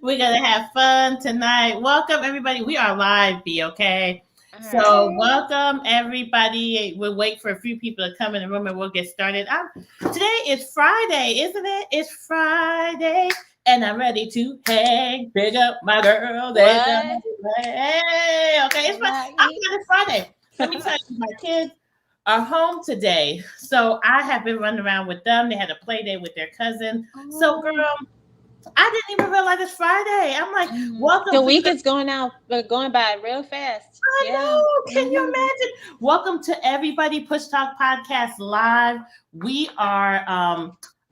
We're gonna have fun tonight. Welcome everybody. We are live, B, okay? All So right. welcome everybody. We'll wait for a few people to come in the room and we'll get started. Today is Friday, isn't it? It's Friday. And I'm ready to hang, pick up my girl. What? Hey, okay, it's Friday. I'm Right. glad it's Friday. Let me tell you, my kids are home today. So I have been running around with them. They had a play day with their cousin. So, girl, Oh. I didn't even realize it's Friday. I'm like, welcome The to week the. is going by real fast. I Yeah. know. Can you imagine? Welcome to Everybody Push Talk Podcast Live. We are.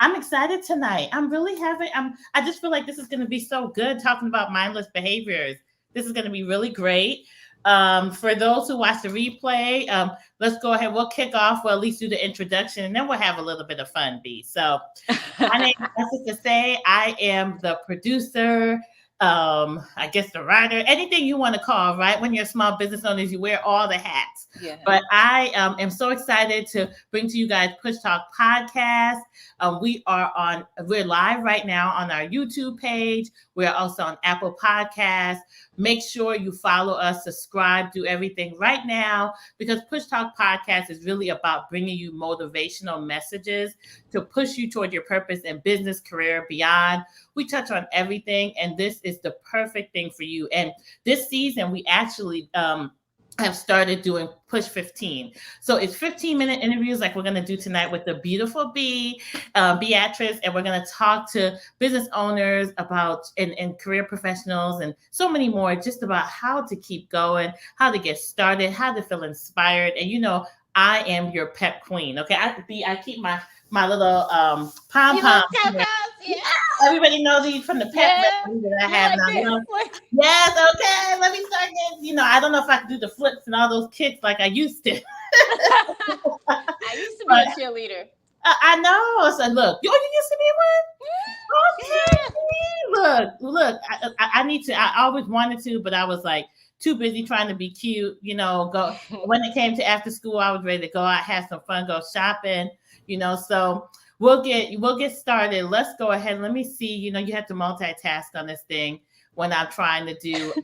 I'm excited tonight. I'm really having. I just feel like this is going to be so good talking about mindless behaviors. This is going to be really great. For those who watch the replay, let's go ahead. We'll kick off. We'll at least do the introduction, and then we'll have a little bit of fun. B. So my name is to say I am the producer, I guess the writer, anything you want to call, right? When you're a small business owner, you wear all the hats. Yeah. But I am so excited to bring to you guys Push Talk Podcast. We're live right now on our YouTube page. We're also on Apple Podcasts. Make sure you follow us, subscribe, do everything right now because Push Talk Podcast is really about bringing you motivational messages to push you toward your purpose in business, career, beyond. We touch on everything, and this is the perfect thing for you. And this season, we actually have started doing Push 15. So it's 15-minute interviews like we're going to do tonight with the beautiful Beatrice, and we're going to talk to business owners about and career professionals and so many more, just about how to keep going, how to get started, how to feel inspired. And I am your pep queen. Okay, I keep my little pom You little pom. tap yeah. Everybody knows these from the pep Yeah. that I You have like now. this? Yes, okay. Let me start getting. I don't know if I can do the flips and all those kicks like I used to. I used to be a cheerleader. I know. So look, you used to be one. Okay. Look. I need to. I always wanted to, but I was like too busy trying to be cute. Go when it came to after school, I was ready to go out, have some fun, go shopping. So we'll get started. Let's go ahead. Let me see. You have to multitask on this thing when I'm trying to do.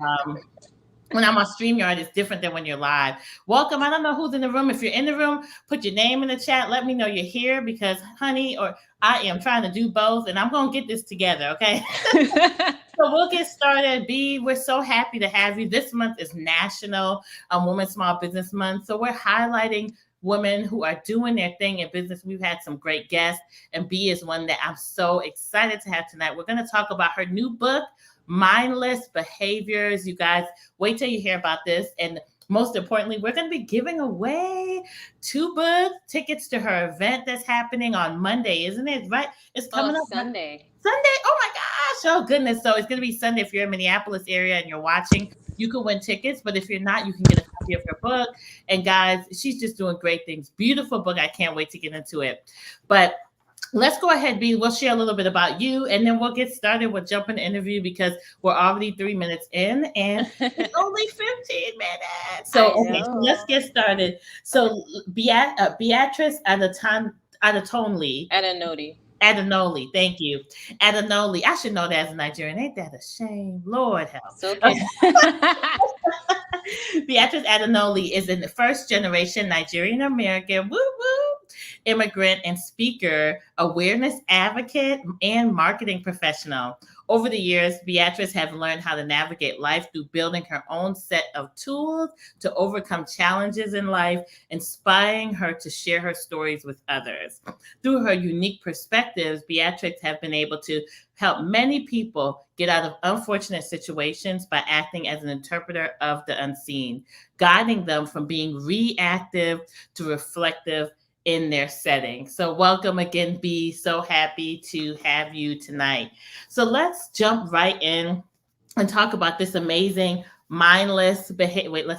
When I'm on StreamYard, it's different than when you're live. Welcome. I don't know who's in the room. If you're in the room, put your name in the chat. Let me know you're here because, honey, or I am trying to do both, and I'm going to get this together, okay? So we'll get started. B, we're so happy to have you. This month is National Women's Small Business Month, so we're highlighting women who are doing their thing in business. We've had some great guests, and B is one that I'm so excited to have tonight. We're going to talk about her new book, Mindless Behaviors. You guys, wait till you hear about this. And most importantly, we're going to be giving away 2 book tickets to her event that's happening on Monday, isn't it? Right? It's coming up Sunday. Sunday. Oh my gosh. Oh goodness. So it's going to be Sunday. If you're in Minneapolis area and you're watching, you can win tickets. But if you're not, you can get a copy of her book. And guys, she's just doing great things. Beautiful book. I can't wait to get into it. But let's go ahead, B. We'll share a little bit about you, and then we'll get started. We'll jump in the interview because we're already 3 minutes in, and it's only 15 minutes. So, okay, so let's get started. So, Beatrice Adenoli. Adenoli, thank you. Adenoli. I should know that as a Nigerian. Ain't that a shame? Lord help. It's okay. Beatrice Adenoli is a first generation Nigerian-American, immigrant and speaker, awareness advocate, and marketing professional. Over the years, Beatrice has learned how to navigate life through building her own set of tools to overcome challenges in life, inspiring her to share her stories with others. Through her unique perspectives, Beatrice has been able to help many people get out of unfortunate situations by acting as an interpreter of the unseen, guiding them from being reactive to reflective in their setting. So welcome again, B. So happy to have you tonight. So let's jump right in and talk about this amazing mindless behaviors.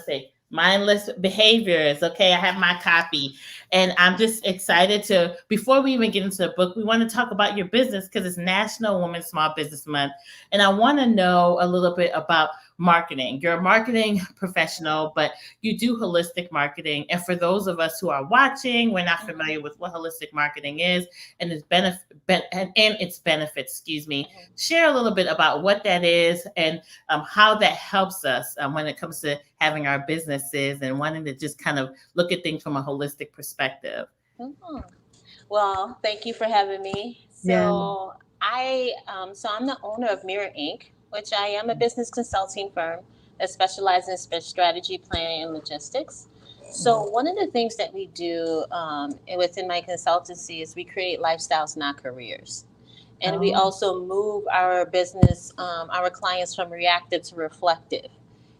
Okay, I have my copy. And I'm just excited to, before we even get into the book, we want to talk about your business because it's National Women's Small Business Month. And I want to know a little bit about marketing. You're a marketing professional, but you do holistic marketing. And for those of us who are watching, we're not familiar with what holistic marketing is and its benefits, excuse me. Share a little bit about what that is and how that helps us when it comes to having our businesses and wanting to just kind of look at things from a holistic perspective. Well, thank you for having me. So I'm the owner of Mirror Inc., which I am a business consulting firm that specializes in strategy, planning, and logistics. So one of the things that we do within my consultancy is we create lifestyles, not careers. And we also move our business, our clients from reactive to reflective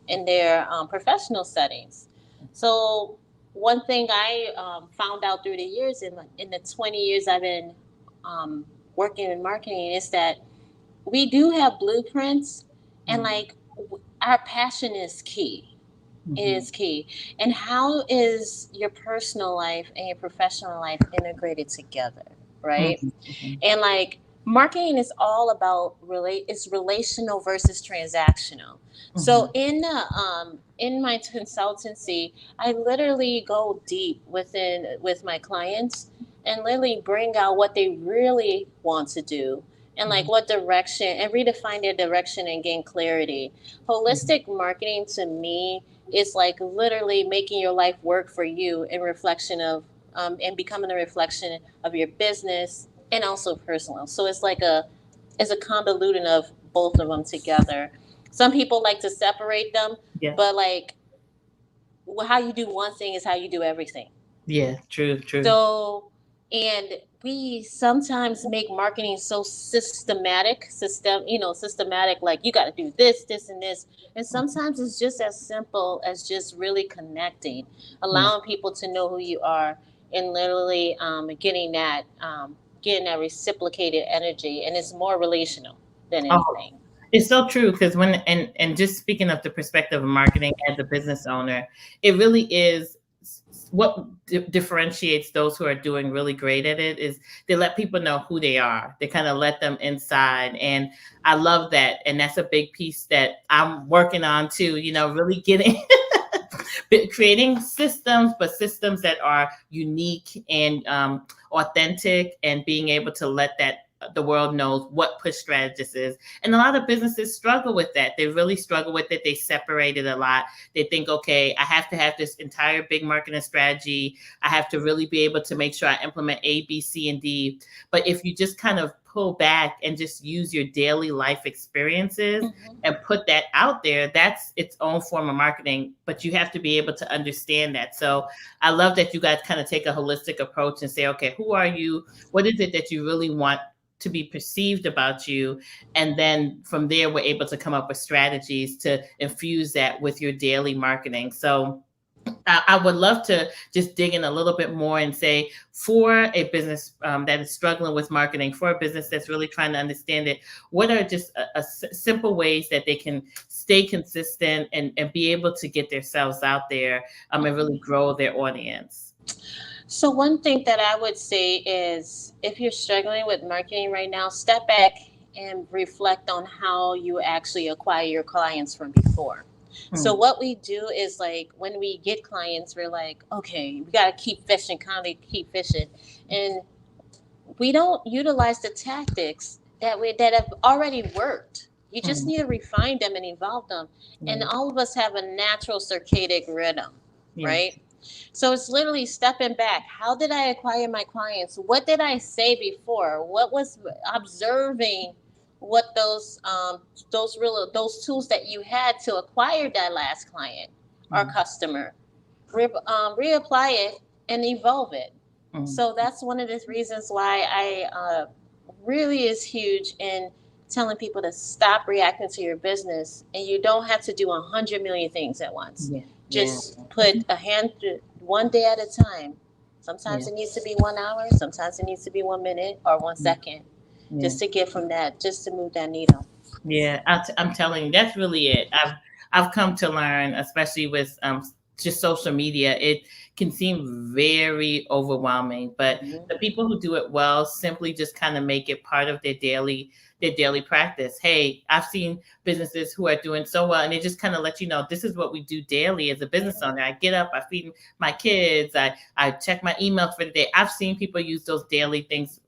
in their professional settings. So one thing I found out through the years, in the 20 years I've been working in marketing, is that we do have blueprints, and like our passion is key. It is key. And how is your personal life and your professional life integrated together, right? And like marketing is all about it's relational versus transactional. So in my consultancy, I literally go deep with my clients and literally bring out what they really want to do and like what direction, and redefine their direction and gain clarity. Holistic marketing to me is like literally making your life work for you in reflection of and becoming a reflection of your business and also personal. So it's a convolution of both of them together. Some people like to separate them, but like how you do one thing is how you do everything. Yeah, true. So, and we sometimes make marketing so systematic, like you got to do this, this, and this. And sometimes it's just as simple as just really connecting, allowing people to know who you are, and literally getting that reciprocated energy. And it's more relational than anything. It's so true, because and just speaking of the perspective of marketing as a business owner, it really is what differentiates those who are doing really great at it is they let people know who they are. They kind of let them inside. And I love that. And that's a big piece that I'm working on too, really getting creating systems, but systems that are unique and authentic, and being able to let the world knows what push strategist is. And a lot of businesses struggle with that. They really struggle with it. They separate it a lot. They think, okay, I have to have this entire big marketing strategy. I have to really be able to make sure I implement A, B, C, and D. But if you just kind of pull back and just use your daily life experiences and put that out there, that's its own form of marketing. But you have to be able to understand that. So I love that you guys kind of take a holistic approach and say, okay, who are you? What is it that you really want to be perceived about you? And then from there, we're able to come up with strategies to infuse that with your daily marketing. So I would love to just dig in a little bit more and say, for a business that is struggling with marketing, for a business that's really trying to understand it, what are just simple ways that they can stay consistent and be able to get themselves out there and really grow their audience? So one thing that I would say is, if you're struggling with marketing right now, step back and reflect on how you actually acquire your clients from before. So what we do is, like, when we get clients, we're like, okay, we got to keep fishing, keep fishing. And we don't utilize the tactics that have already worked. You just need to refine them and evolve them. And all of us have a natural circadian rhythm, right? So it's literally stepping back. How did I acquire my clients? What did I say before? What was observing what those tools that you had to acquire that last client or customer, reapply it and evolve it. So that's one of the reasons why I really is huge in telling people to stop reacting to your business, and you don't have to do 100 million things at once. Just put one day at a time. Sometimes it needs to be 1 hour. Sometimes it needs to be 1 minute or 1 second. Just to get from that, just to move that needle. Yeah, I'm telling you, that's really it. I've come to learn, especially with just social media, it can seem very overwhelming. But the people who do it well simply just kind of make it part of their daily practice. Hey, I've seen businesses who are doing so well, and they just kind of let you know this is what we do daily as a business owner. I get up, I feed my kids, I check my email for the day. I've seen people use those daily things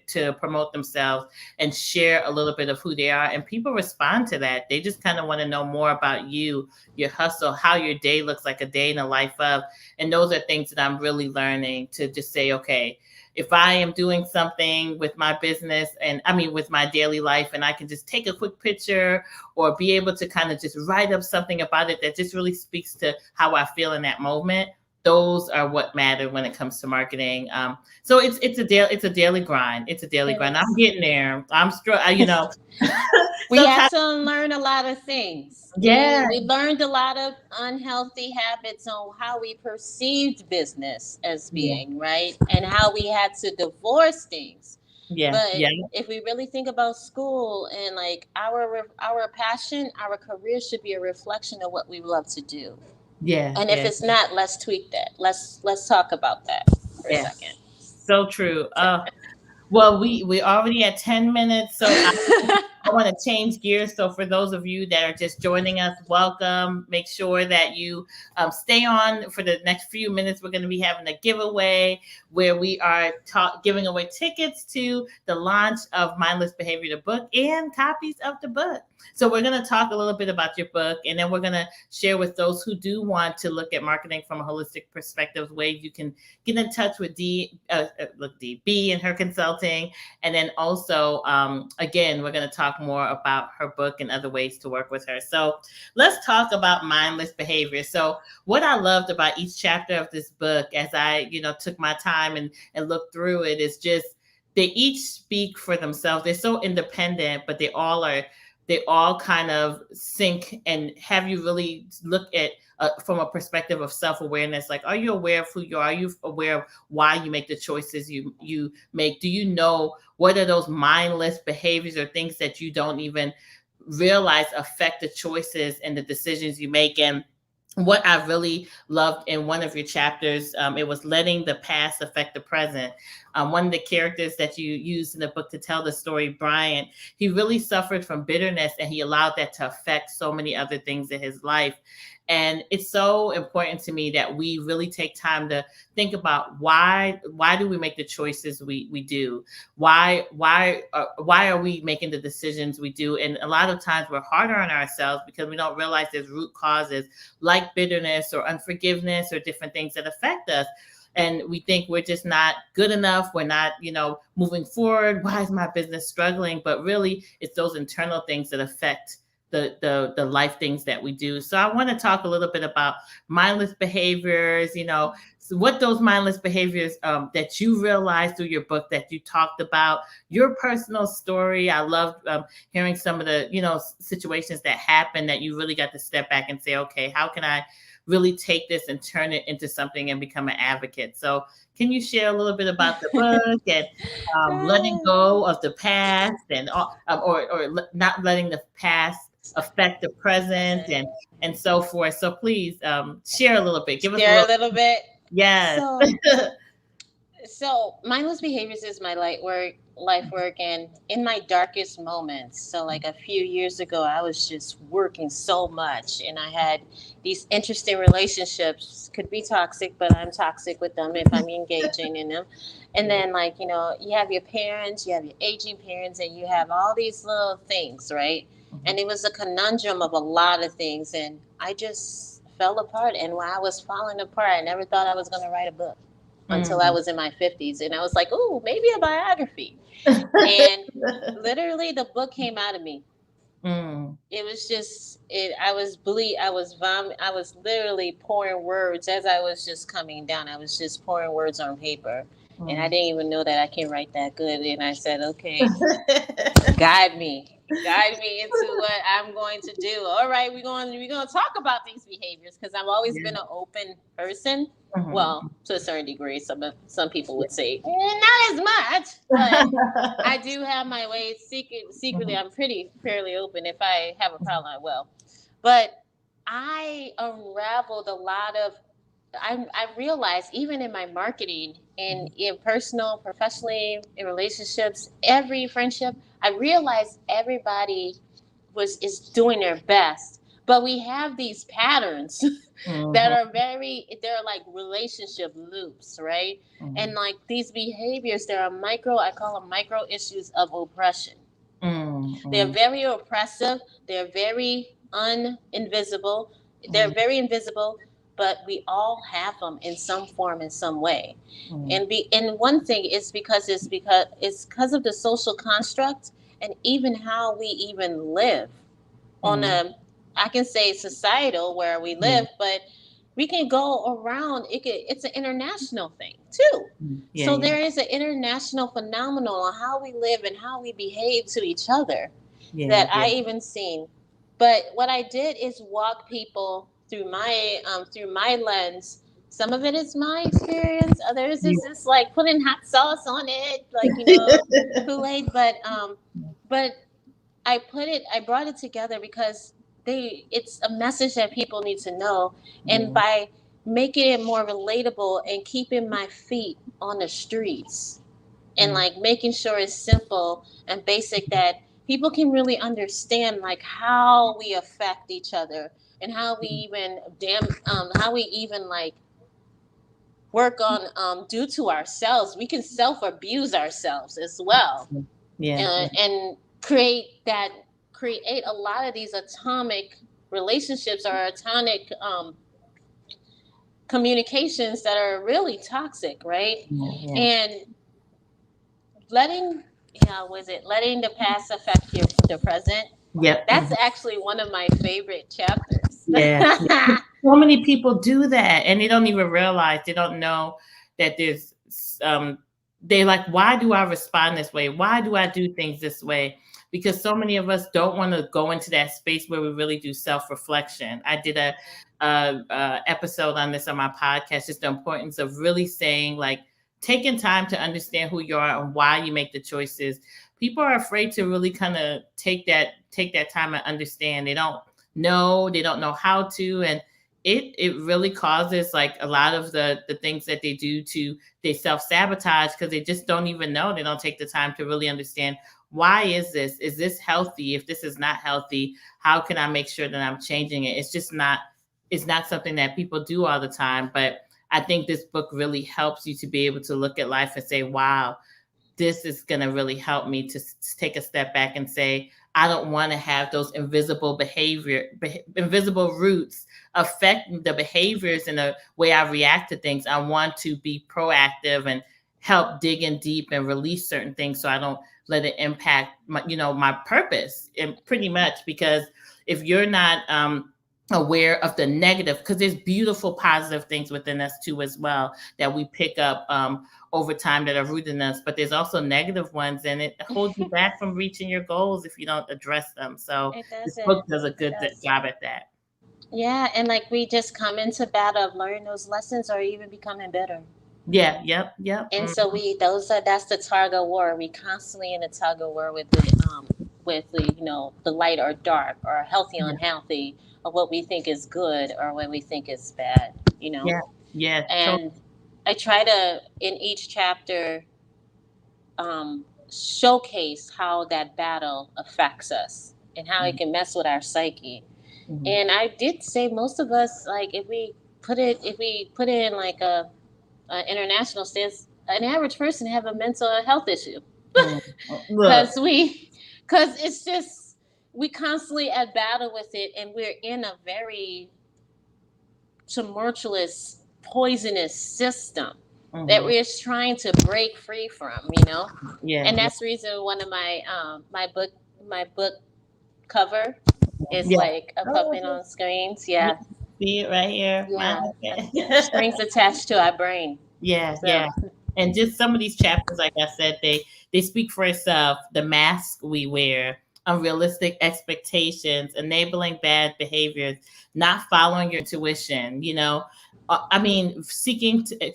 to promote themselves and share a little bit of who they are, and people respond to that. They just kind of want to know more about you, your hustle, how your day looks like, a day in the life of. And those are things that I'm really learning to just say, okay, if I am doing something with my business and with my daily life, and I can just take a quick picture or be able to kind of just write up something about it that just really speaks to how I feel in that moment, those are what matter when it comes to marketing. So it's a daily grind. It's a daily grind. I'm getting there. I'm struggling. We had to learn a lot of things. Yeah, we learned a lot of unhealthy habits on how we perceived business as being, right, and how we had to divorce things. But if we really think about school and like our passion, our career should be a reflection of what we love to do. And if it's not, let's tweak that. Let's talk about that for a second. So true. Well, we already at 10 minutes, so I want to change gears. So for those of you that are just joining us, welcome. Make sure that you stay on for the next few minutes. We're going to be having a giveaway where we are giving away tickets to the launch of Mindless Behavior, the book, and copies of the book. So we're going to talk a little bit about your book, and then we're going to share with those who do want to look at marketing from a holistic perspective ways you can get in touch with B and her consulting. And then also, again, we're going to talk more about her book and other ways to work with her. So let's talk about mindless behavior. So what I loved about each chapter of this book, as I, took my time and looked through it, is just they each speak for themselves. They're so independent, but they all kind of sync and have you really look at from a perspective of self-awareness. Like, are you aware of who you are? Are you aware of why you make the choices you make? Do you know what are those mindless behaviors or things that you don't even realize affect the choices and the decisions you make? And what I really loved in one of your chapters, it was letting the past affect the present. One of the characters that you used in the book to tell the story, Bryant, he really suffered from bitterness, and he allowed that to affect so many other things in his life. And it's so important to me that we really take time to think about why do we make the choices we do? Why are we making the decisions we do? And a lot of times we're harder on ourselves because we don't realize there's root causes like bitterness or unforgiveness or different things that affect us. And we think we're just not good enough. We're not, moving forward. Why is my business struggling? But really, it's those internal things that affect the life things that we do. So I want to talk a little bit about mindless behaviors, so what those mindless behaviors that you realized through your book that you talked about, your personal story. I loved hearing some of the, situations that happened that you really got to step back and say, okay, how can I really take this and turn it into something and become an advocate? So can you share a little bit about the book and letting go of the past and or not letting the past affect the present and so forth? So please share a little bit. Give us a little bit. Yes. So mindless behaviors is my life work, and in my darkest moments. So like a few years ago, I was just working so much, and I had these interesting relationships. Could be toxic, but I'm toxic with them if I'm engaging in them. And then you have your parents, you have your aging parents, and you have all these little things, right? And it was a conundrum of a lot of things, and I just fell apart. And when I was falling apart, I never thought I was going to write a book until I was in my 50s. And I was like, oh, maybe a biography. And literally the book came out of me. It was just, I was literally pouring words as I was just coming down. I was just pouring words on paper. And I didn't even know that I can write that good. And I said, okay, guide me into what I'm going to do. All right, we're going to talk about these behaviors, because I've always been an open person. Well, to a certain degree, some people would say not as much, but I do have my ways. Secretly, I'm fairly open. If I have a problem, I will. But I unraveled a lot of, I realized even in my marketing and in personal, professionally, in relationships, every friendship, I realized everybody is doing their best. But we have these patterns that are they're like relationship loops, right? And like these behaviors, there are I call them micro issues of oppression. They're very oppressive. They're very uninvisible. They're very invisible, but we all have them in some form, in some way. And one thing is because of the social construct and even how we even live on a, I can say societal where we live, but we can go around. It's an international thing too. So there is an international phenomenon on how we live and how we behave to each other that I even seen. But what I did is walk people through my lens. Some of it is my experience. Others is just like putting hot sauce on it, like Kool-Aid. But I brought it together because it's a message that people need to know, and by making it more relatable and keeping my feet on the streets and like making sure it's simple and basic that people can really understand like how we affect each other and how we even like work on do to ourselves. We can self abuse ourselves as well, and create a lot of these atomic relationships or atomic communications that are really toxic, right? And letting letting the past affect the present. That's actually one of my favorite chapters. So many people do that and they don't even realize, they don't know that there's they like, why do I respond this way? Why do I do things this way? Because so many of us don't want to go into that space where we really do self-reflection. I did a episode on this on my podcast, just the importance of really saying, like, taking time to understand who you are and why you make the choices. People are afraid to really kind of take that time and understand. They don't know how to, and it really causes like a lot of the things that they self-sabotage because they just don't even know. They don't take the time to really understand, why is this healthy? If this is not healthy, how can I make sure that I'm changing it? It's not something that people do all the time, but I think this book really helps you to be able to look at life and say, wow, this is going to really help me to take a step back and say, I don't want to have those invisible roots affect the behaviors and the way I react to things. I want to be proactive and help dig in deep and release certain things so I don't let it impact my purpose, and pretty much, because if you're not aware of the negative, because there's beautiful positive things within us too as well that we pick up over time that are rooted in us, but there's also negative ones, and it holds you back from reaching your goals if you don't address them. So this book does a good job at that. Yeah, and like we just come into battle of learning those lessons or even becoming better. Yep. And so that's the tug of war. We constantly in a tug of war with the light or dark or healthy or unhealthy, or what we think is good or what we think is bad. Yeah. And I try to in each chapter showcase how that battle affects us and how it can mess with our psyche. And I did say most of us, like if we put it in like a international stance, an average person have a mental health issue because it's just we constantly at battle with it, and we're in a very tumultuous, poisonous system that we're trying to break free from. And that's the reason one of my book cover is like a puppet on screens. Yeah. See it right here. Yeah. Strings attached to our brain. Yeah. And just some of these chapters, like I said, they speak for itself. The mask we wear, unrealistic expectations, enabling bad behaviors, not following your intuition. I mean, seeking a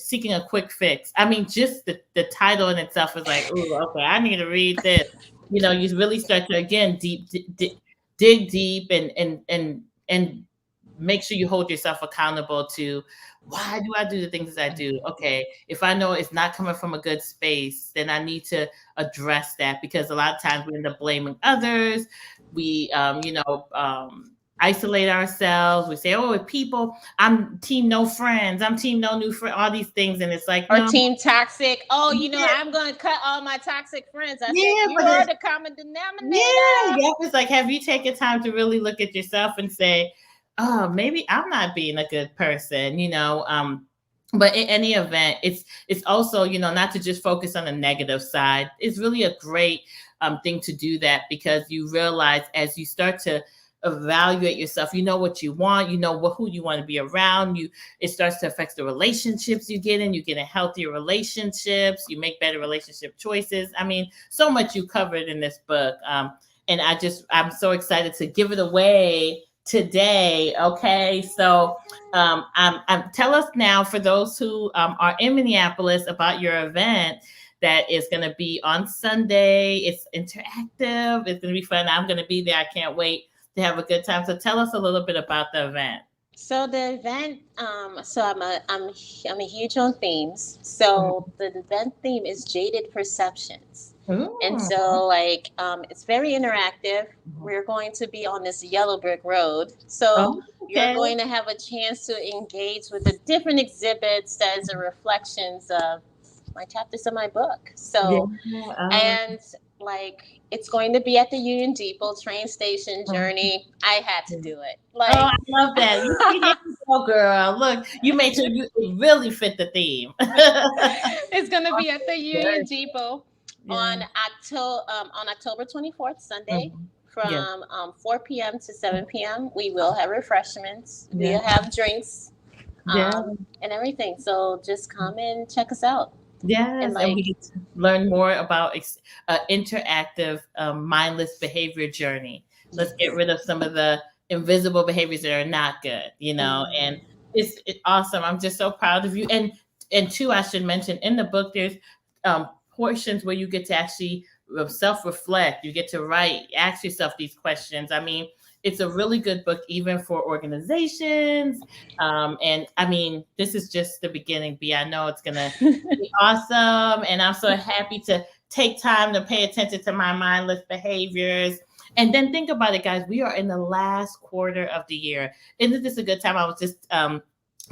quick fix. I mean, just the title in itself is like, ooh, okay, I need to read this. You really start to again dig deep and make sure you hold yourself accountable to, why do I do the things I do? Okay, if I know it's not coming from a good space, then I need to address that, because a lot of times we end up blaming others. We, isolate ourselves. We say, oh, with people, I'm team no friends. I'm team no new friend, all these things. And it's like, Or no. team toxic. Oh, Yeah. I'm going to cut all my toxic friends. I said, you but are the common denominator. Yeah. It's like, have you taken time to really look at yourself and say, oh, maybe I'm not being a good person, but in any event, it's also, not to just focus on the negative side. It's really a great thing to do that, because you realize, as you start to evaluate yourself, you know what you want, who you want to be around. It starts to affect the relationships you get in healthier relationships, you make better relationship choices. I mean, so much you covered in this book. And I'm so excited to give it away today. Okay, so tell us now, for those who are in Minneapolis, about your event that is going to be on Sunday. It's interactive. It's going to be fun. I'm going to be there. I can't wait to have a good time. So tell us a little bit about the event. So the event, so I'm huge on themes. So the event theme is jaded perceptions. Ooh. And so it's very interactive. We're going to be on this yellow brick road. So you're going to have a chance to engage with the different exhibits that are reflections of my chapters of my book. So, and it's going to be at the Union Depot train station journey. I had to do it. I love that. You girl. Look, you made sure you really fit the theme. It's going to be at the Union Depot on October 24th, Sunday, from 4 p.m. to 7 p.m. We will have refreshments. We'll have drinks and everything. So just come and check us out. Yes, and we get to learn more about interactive mindless behavior journey. Let's get rid of some of the invisible behaviors that are not good, and it's awesome. I'm just so proud of you. And two, I should mention, in the book, there's portions where you get to actually self-reflect. You get to ask yourself these questions. I mean, it's a really good book, even for organizations. And I mean, this is just the beginning, B. I know it's going to be awesome. And I'm so happy to take time to pay attention to my mindless behaviors. And then think about it, guys. We are in the last quarter of the year. Isn't this a good time? I was just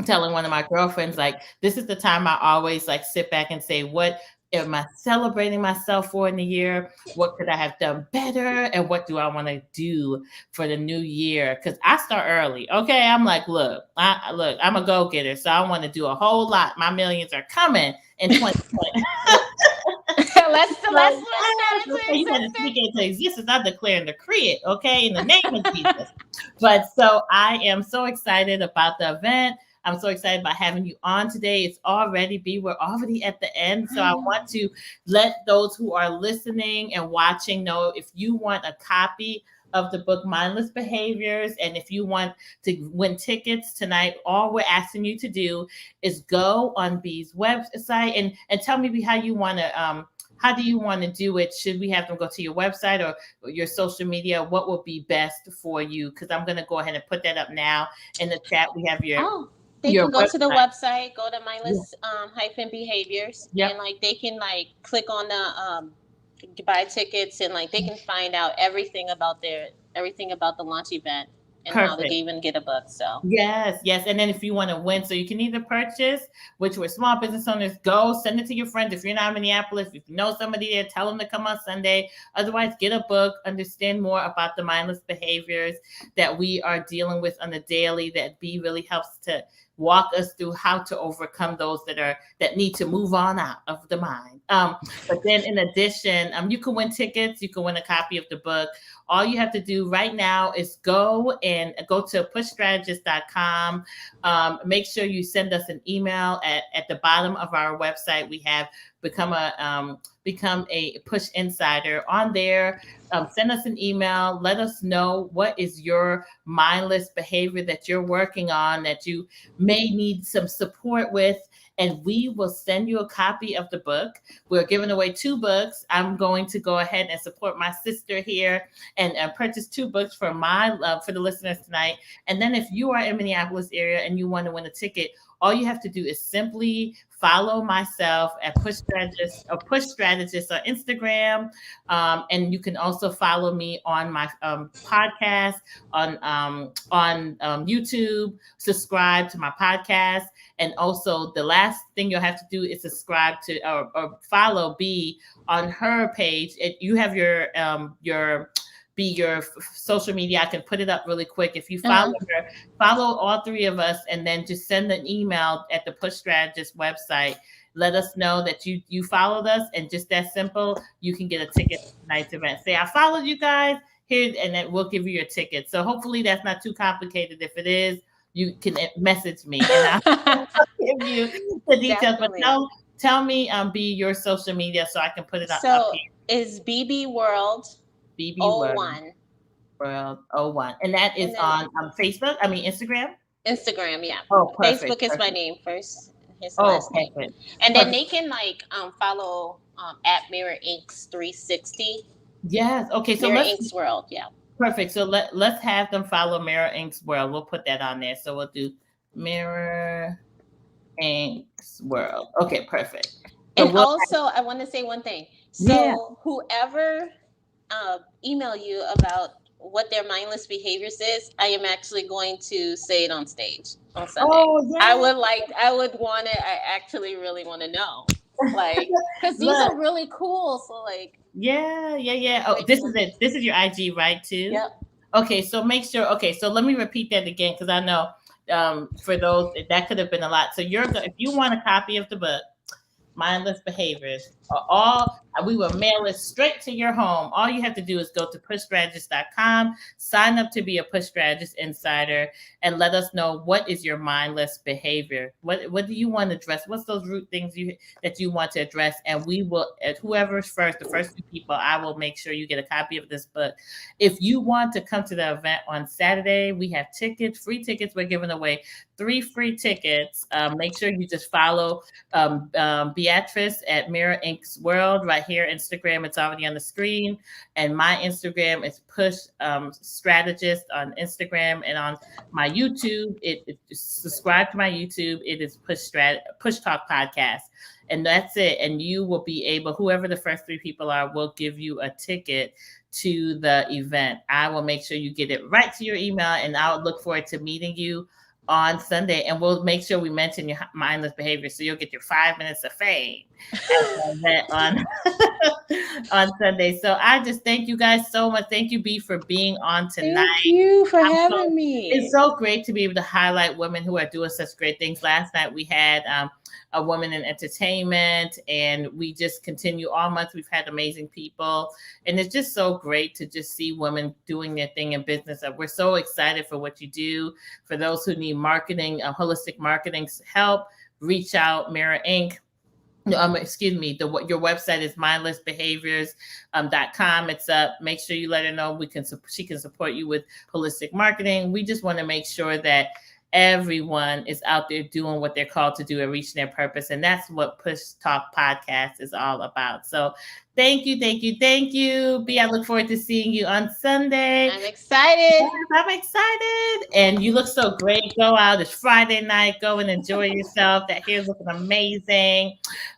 telling one of my girlfriends, this is the time I always sit back and say, what am I celebrating myself for in the year? What could I have done better? And what do I want to do for the new year? Because I start early. Okay. I'm look, I'm a go-getter. So I want to do a whole lot. My millions are coming in 2020. Let's you want to speak it into existence. I declare and decree it. Okay. In the name of Jesus. But so I am so excited about the event. I'm so excited about having you on today. It's already we're already at the end. So I want to let those who are listening and watching know, if you want a copy of the book Mindless Behaviors, and if you want to win tickets tonight, all we're asking you to do is go on B's website and tell me how you want to how do you want to do it? Should we have them go to your website or your social media? What will be best for you? Because I'm going to go ahead and put that up now in the chat. We have your they can go to the website, go to mindless behaviors, and they can click on the buy tickets, and they can find out everything about the launch event and how they can even get a book. So yes. And then if you want to win, so you can either purchase, which we're small business owners, go send it to your friends. If you're not in Minneapolis, if you know somebody there, tell them to come on Sunday. Otherwise, get a book, understand more about the mindless behaviors that we are dealing with on the daily, that B really helps to walk us through how to overcome those that need to move on out of the mind. But then in addition, you can win tickets, you can win a copy of the book. All you have to do right now is go to pushstrategist.com. Make sure you send us an email at the bottom of our website. We have become a Push Insider on there. Send us an email. Let us know what is your mindless behavior that you're working on, that you may need some support with. and we will send you a copy of the book. We're giving away 2 books. I'm going to go ahead and support my sister here and purchase 2 books for for the listeners tonight. And then if you are in Minneapolis area and you want to win a ticket, all you have to do is simply follow myself at Push Strategist on Instagram. And you can also follow me on my podcast on YouTube. Subscribe to my podcast. And also the last thing you'll have to do is subscribe to or follow B on her page. You have your social media. I can put it up really quick. If you follow her, follow all 3 of us, and then just send an email at the Push Strategist website. Let us know that you followed us, and just that simple, you can get a ticket to tonight's event. Say, I followed you guys here, and then we'll give you your ticket. So hopefully that's not too complicated. If it is, you can message me, and I'll give you the details. Definitely. But tell me, be your social media so I can put it up. So is BB World. BB 01. World 01. And that is on Facebook. I mean, Instagram. Instagram, yeah. Oh, perfect. Facebook is my name first. His last name. And then they can follow at Mirror Inc. 360. Yes. Okay. So Mirror Inc.'s World. Yeah. Perfect. So let's have them follow Mirror Inc.'s World. We'll put that on there. So we'll do Mirror Inc.'s World. Okay. Perfect. So and also, I want to say one thing. So whoever email you about what their mindless behaviors is, I am actually going to say it on stage on Sunday. Oh, yeah. I would want it. I actually really want to know, because these are really cool. So yeah. Oh, this is it. This is your IG, right? Too. Yep. Okay, so make sure. Okay, so let me repeat that again, because I know for those that could have been a lot. So if you want a copy of the book, Mindless Behaviors, we will mail it straight to your home. All you have to do is go to pushstrategist.com, sign up to be a Push Strategist Insider, and let us know what is your mindless behavior. What do you want to address? What's those root things that you want to address? And we will, whoever's first, the first 2 people, I will make sure you get a copy of this book. If you want to come to the event on Saturday, we have free tickets. We're giving away 3 free tickets. Make sure you just follow Beatrice at Mirror Inc.'s World right here. Instagram, it's already on the screen. And my Instagram is Push Strategist on Instagram, and on my YouTube, subscribe to my YouTube. It is Push Talk Podcast. And that's it. And you will be able, whoever the first 3 people are, will give you a ticket to the event. I will make sure you get it right to your email, and I'll look forward to meeting you on Sunday, and we'll make sure we mention your mindless behavior, so you'll get your 5 minutes of fame on Sunday. So I just thank you guys so much. Thank you, B, for being on tonight. Thank you for having me. It's so great to be able to highlight women who are doing such great things. Last night we had a woman in entertainment, and we just continue all month. We've had amazing people, and it's just so great to just see women doing their thing in business. We're so excited for what you do. For those who need marketing, holistic marketing help, reach out. Mirror Inc. Excuse me. Your website is mindlessbehaviors.com. It's up. Make sure you let her know she can support you with holistic marketing. We just want to make sure that everyone is out there doing what they're called to do and reaching their purpose. And that's what Push Talk Podcast is all about. So thank you. B, I look forward to seeing you on Sunday. I'm excited. Yes, I'm excited. And you look so great. Go out. It's Friday night. Go and enjoy yourself. That hair's looking amazing.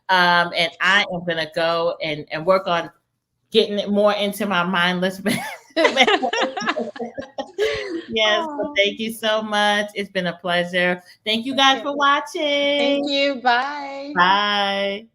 And I am going to go and work on getting it more into my mindless. Yes, so thank you so much. It's been a pleasure. Thank you guys for watching. Thank you. Bye. Bye.